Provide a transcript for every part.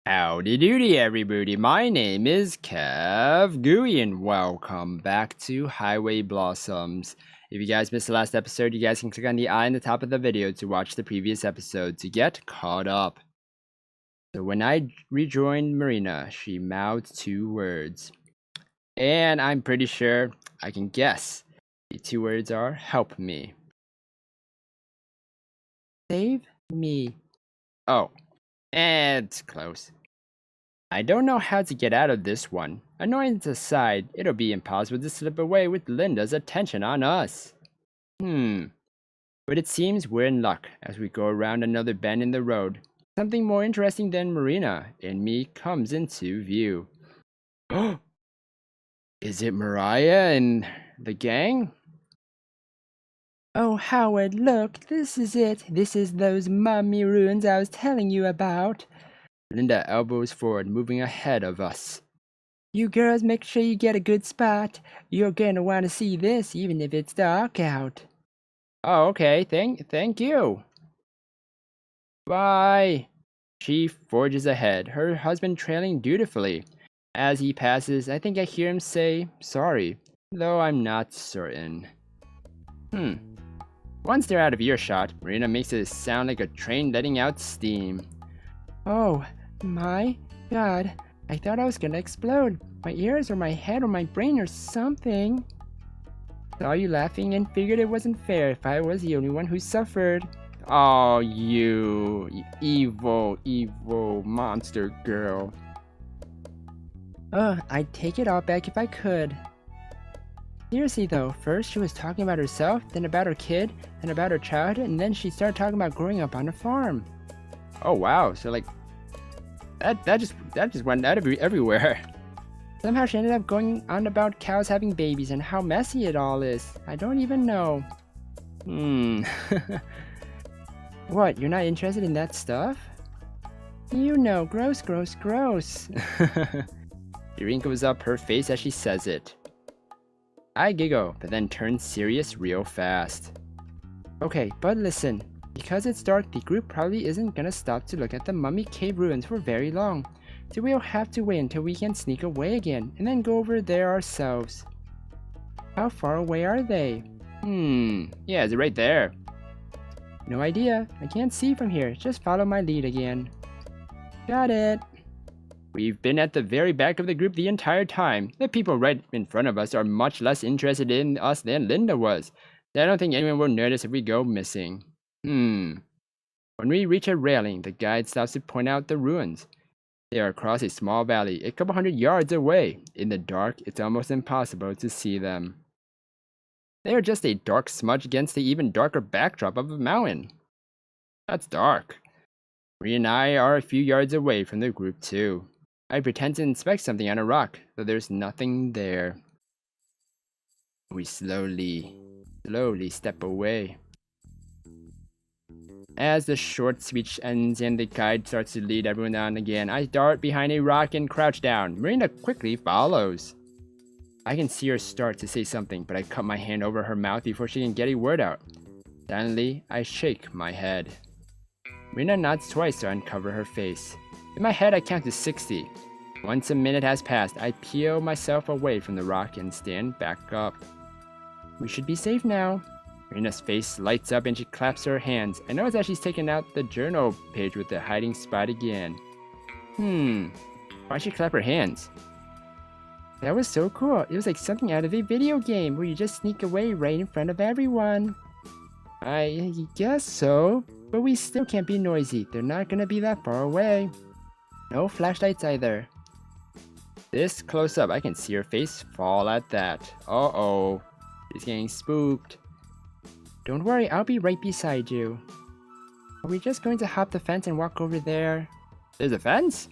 Howdy doody everybody, my name is KevGuuey and welcome back to Highway Blossoms. If you guys missed the last episode, you guys can click on the eye in the top of the video to watch the previous episode to get caught up. So when I rejoined Marina, she mouthed 2 words. And I'm pretty sure I can guess. The 2 words are, help me. Save me. Oh, it's close. I don't know how to get out of this one. Annoyance aside, it'll be impossible to slip away with Linda's attention on us. But it seems we're in luck as we go around another bend in the road. Something more interesting than Marina and me comes into view. Is it Mariah and the gang? Oh, Howard, look, this is it. This is those mummy ruins I was telling you about. Linda elbows forward, moving ahead of us. You girls make sure you get a good spot. You're gonna want to see this even if it's dark out. Oh, okay. Thank you. Bye. She forges ahead, her husband trailing dutifully. As he passes, I think I hear him say, sorry, though I'm not certain. Once they're out of earshot, Marina makes it sound like a train letting out steam. Oh, my God, I thought I was gonna explode. My ears or my head or my brain or something. Saw you laughing and figured it wasn't fair if I was the only one who suffered. Oh, you evil monster girl. I'd take it all back if I could. Seriously though, first she was talking about herself, then about her kid, then about her childhood, and then she started talking about growing up on a farm. Oh wow, so like that just went out of everywhere. Somehow she ended up going on about cows having babies and how messy it all is. I don't even know. What, you're not interested in that stuff? You know, gross. She wrinkles up her face as she says it. I giggle, but then turn serious real fast. Okay, but listen. Because it's dark, the group probably isn't gonna stop to look at the mummy cave ruins for very long. So we'll have to wait until we can sneak away again, and then go over there ourselves. How far away are they? Yeah, it's right there. No idea. I can't see from here. Just follow my lead again. Got it. We've been at the very back of the group the entire time. The people right in front of us are much less interested in us than Linda was. I don't think anyone will notice if we go missing. When we reach a railing, the guide stops to point out the ruins. They are across a small valley, a couple hundred yards away. In the dark, it's almost impossible to see them. They are just a dark smudge against the even darker backdrop of a mountain. That's dark. Maria and I are a few yards away from the group too. I pretend to inspect something on a rock, though there's nothing there. We slowly step away. As the short speech ends and the guide starts to lead everyone on again, I dart behind a rock and crouch down. Marina quickly follows. I can see her start to say something, but I cut my hand over her mouth before she can get a word out. Suddenly, I shake my head. Marina nods twice to uncover her face. In my head, I count to 60. Once a minute has passed, I peel myself away from the rock and stand back up. We should be safe now. Marina's face lights up and she claps her hands. I notice that she's taken out the journal page with the hiding spot again. Why'd she clap her hands? That was so cool. It was like something out of a video game where you just sneak away right in front of everyone. I guess so, but we still can't be noisy. They're not gonna be that far away. No flashlights either. This close up, I can see her face fall at that. Uh-oh. She's getting spooked. Don't worry, I'll be right beside you. Are we just going to hop the fence and walk over there? There's a fence?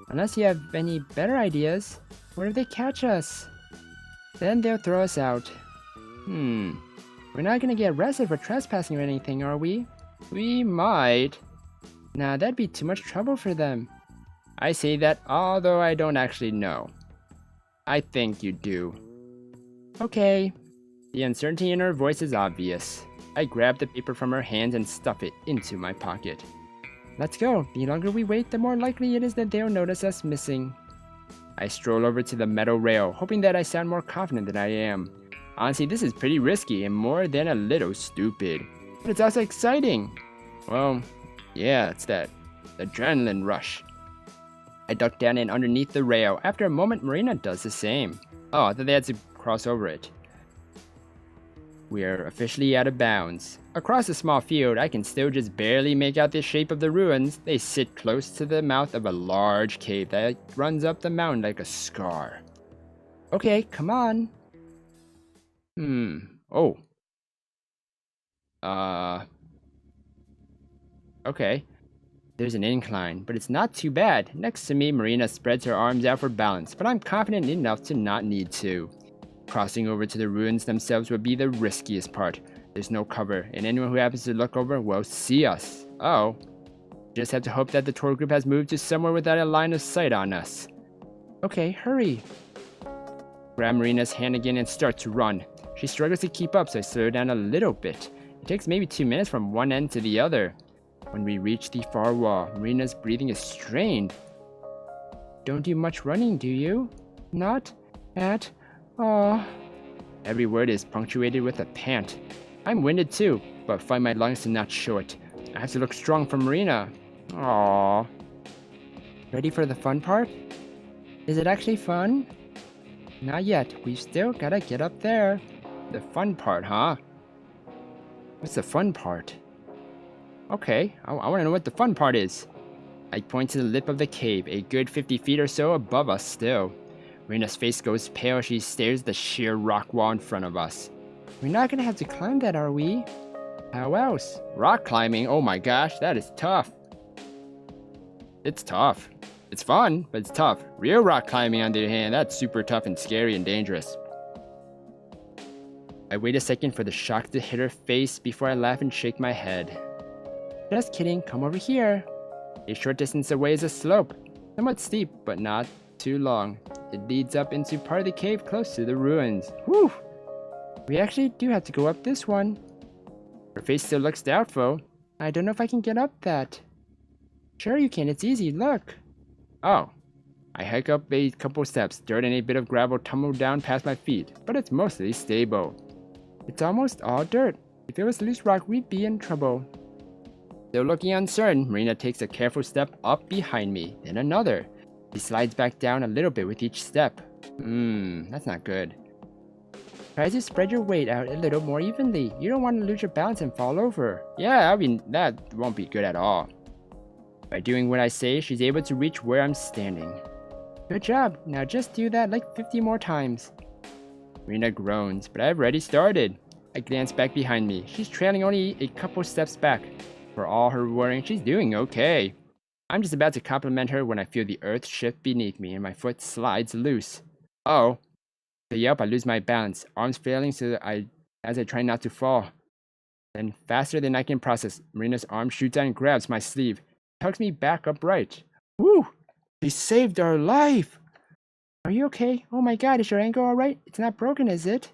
Unless you have any better ideas. What if they catch us? Then they'll throw us out. We're not gonna get arrested for trespassing or anything, are we? We might. Nah, that'd be too much trouble for them. I say that although I don't actually know. I think you do. Okay. The uncertainty in her voice is obvious. I grab the paper from her hands and stuff it into my pocket. let's go. The longer we wait, the more likely it is that they'll notice us missing. I stroll over to the metal rail, hoping that I sound more confident than I am. Honestly, this is pretty risky and more than a little stupid. But it's also exciting. Well, yeah, it's that adrenaline rush. I duck down and underneath the rail. After a moment, Marina does the same. Oh, I thought they had to cross over it. We are officially out of bounds. Across a small field, I can still just barely make out the shape of the ruins. They sit close to the mouth of a large cave that runs up the mountain like a scar. Okay, come on. Oh. Okay. There's an incline, but it's not too bad. Next to me, Marina spreads her arms out for balance, but I'm confident enough to not need to. Crossing over to the ruins themselves would be the riskiest part. There's no cover, and anyone who happens to look over will see us. Oh. Just have to hope that the tour group has moved to somewhere without a line of sight on us. Okay, hurry. Grab Marina's hand again and start to run. She struggles to keep up, so I slow down a little bit. It takes maybe 2 minutes from one end to the other. When we reach the far wall, Marina's breathing is strained. Don't do much running, do you? Not at all. Every word is punctuated with a pant. I'm winded too, but find my lungs to not show it. I have to look strong for Marina. Aww. Ready for the fun part? Is it actually fun? Not yet. We've still gotta get up there. The fun part, huh? What's the fun part? Okay, I want to know what the fun part is. I point to the lip of the cave, a good 50 feet or so above us still. Marina's face goes pale as she stares at the sheer rock wall in front of us. We're not gonna have to climb that, are we? How else? Rock climbing? Oh my gosh, that is tough. It's tough. It's fun, but it's tough. Real rock climbing, on the other hand, that's super tough and scary and dangerous. I wait a second for the shock to hit her face before I laugh and shake my head. Just kidding, come over here. A short distance away is a slope. Somewhat steep, but not too long. It leads up into part of the cave close to the ruins. Whew! We actually do have to go up this one. Her face still looks doubtful. I don't know if I can get up that. Sure you can, it's easy, look. Oh. I hike up a couple steps. Dirt and a bit of gravel tumble down past my feet, but it's mostly stable. It's almost all dirt. If it was loose rock, we'd be in trouble. Still looking uncertain, Marina takes a careful step up behind me, then another. She slides back down a little bit with each step. That's not good. Try to spread your weight out a little more evenly. You don't want to lose your balance and fall over. Yeah, I mean, that won't be good at all. By doing what I say, she's able to reach where I'm standing. Good job. Now just do that like 50 more times. Marina groans, but I've already started. I glance back behind me. She's trailing only a couple steps back. For all her worrying, she's doing okay. I'm just about to compliment her when I feel the earth shift beneath me and my foot slides loose. Oh. With a yelp, I lose my balance, arms failing as I try not to fall. Then, faster than I can process, Marina's arm shoots out and grabs my sleeve, tugs me back upright. Woo! They saved our life! Are you okay? Oh my god, is your ankle alright? It's not broken, is it?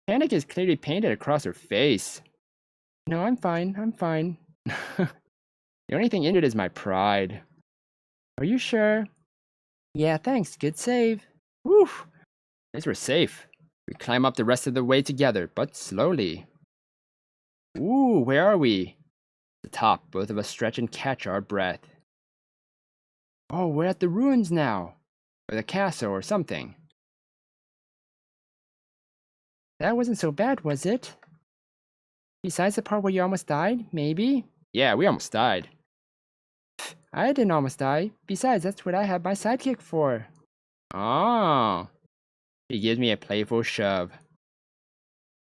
Panic is clearly painted across her face. No, I'm fine, I'm fine. The only thing injured is my pride. Are you sure? Yeah, thanks. Good save. Whew. At least we're safe. We climb up the rest of the way together, but slowly. Ooh, where are we? At the top, both of us stretch and catch our breath. Oh, we're at the ruins now. Or the castle or something. That wasn't so bad, was it? Besides the part where you almost died, maybe? Yeah, we almost died. I didn't almost die. Besides, that's what I have my sidekick for. Oh. She gives me a playful shove.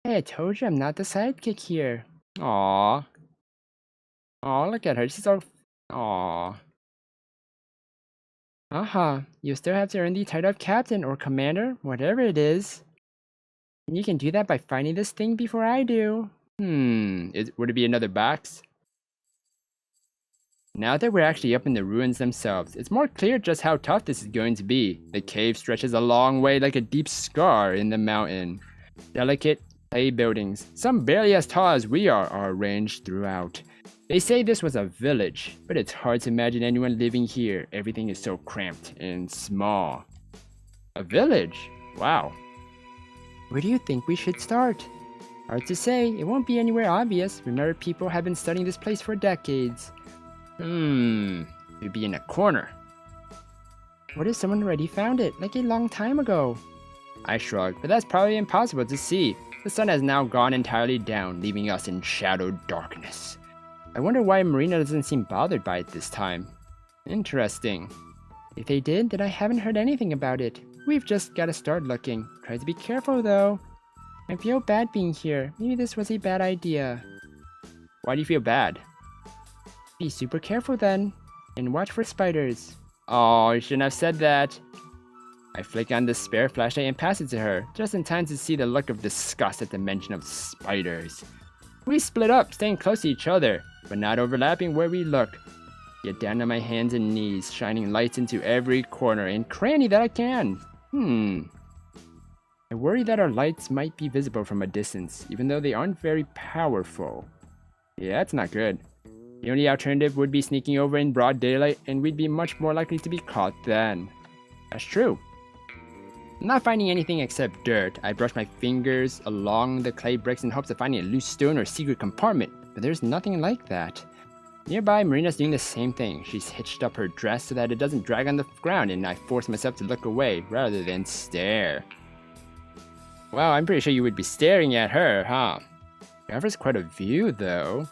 Hey, I told you I'm not the sidekick here. Aww. Aw, look at her. She's all... Aww. You still have to earn the title of captain or commander, whatever it is. And you can do that by finding this thing before I do. Would it be another box? Now that we're actually up in the ruins themselves, it's more clear just how tough this is going to be. The cave stretches a long way like a deep scar in the mountain. Delicate clay buildings, some barely as tall as we are arranged throughout. They say this was a village, but it's hard to imagine anyone living here. Everything is so cramped and small. A village? Wow. Where do you think we should start? Hard to say. It won't be anywhere obvious. Remember, people have been studying this place for decades. We'd be in a corner. What if someone already found it, like a long time ago? I shrugged, but that's probably impossible to see. The sun has now gone entirely down, leaving us in shadowed darkness. I wonder why Marina doesn't seem bothered by it this time. Interesting. If they did, then I haven't heard anything about it. We've just gotta start looking. Try to be careful though. I feel bad being here. Maybe this was a bad idea. Why do you feel bad? Be super careful then. And watch for spiders. Oh, you shouldn't have said that. I flick on the spare flashlight and pass it to her, just in time to see the look of disgust at the mention of spiders. We split up, staying close to each other, but not overlapping where we look. Get down on my hands and knees, shining lights into every corner and cranny that I can. I worry that our lights might be visible from a distance, even though they aren't very powerful. Yeah, that's not good. The only alternative would be sneaking over in broad daylight, and we'd be much more likely to be caught then. That's true. I'm not finding anything except dirt. I brush my fingers along the clay bricks in hopes of finding a loose stone or secret compartment, but there's nothing like that. Nearby, Marina's doing the same thing. She's hitched up her dress so that it doesn't drag on the ground, and I force myself to look away rather than stare. Wow, I'm pretty sure you would be staring at her, huh? It offers quite a view, though.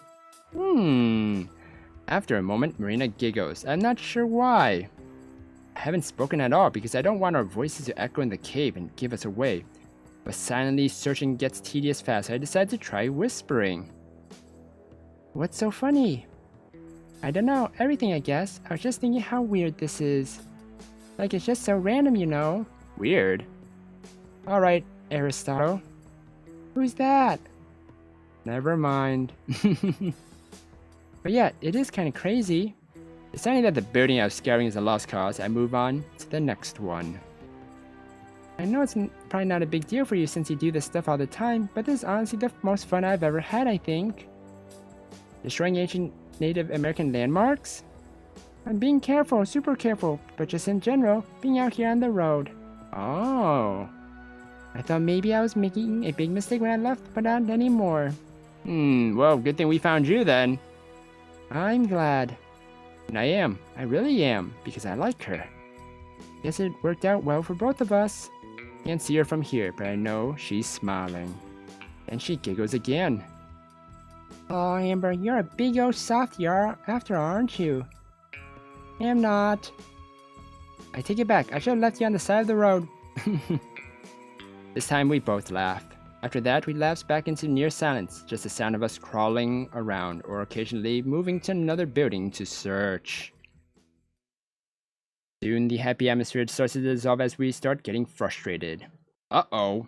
After a moment, Marina giggles. I'm not sure why. I haven't spoken at all because I don't want our voices to echo in the cave and give us away. But silently searching gets tedious fast, so I decide to try whispering. What's so funny? I don't know, everything I guess. I was just thinking how weird this is. Like it's just so random, you know? Weird? Alright, Aristotle. Who's that? Never mind. But yeah, it is kind of crazy. Deciding that the building I was scouting is a lost cause, I move on to the next one. I know it's probably not a big deal for you since you do this stuff all the time, but this is honestly the most fun I've ever had, I think. Destroying ancient Native American landmarks? I'm being careful, super careful, but just in general, being out here on the road. Oh. I thought maybe I was making a big mistake when I left, but not anymore. Well, good thing we found you then. I'm glad. And I really am, because I like her. Guess it worked out well for both of us. Can't see her from here, but I know she's smiling. And she giggles again. Oh, Amber, you're a big old softy after all, aren't you? I'm not. I take it back. I should have left you on the side of the road. This time we both laugh. After that, we lapse back into near silence, just the sound of us crawling around or occasionally moving to another building to search. Soon, the happy atmosphere starts to dissolve as we start getting frustrated. Uh-oh.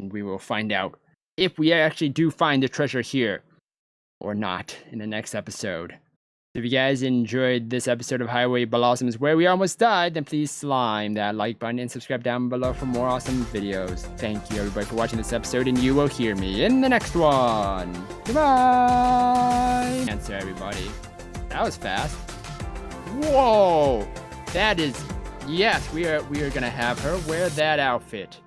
And we will find out if we actually do find the treasure here or not in the next episode. If you guys enjoyed this episode of Highway Blossoms where we almost died, then please slime that like button and subscribe down below for more awesome videos. Thank you everybody for watching this episode, and you will hear me in the next one. Goodbye! Answer everybody. That was fast. Whoa! That is... Yes, we are gonna have her wear that outfit.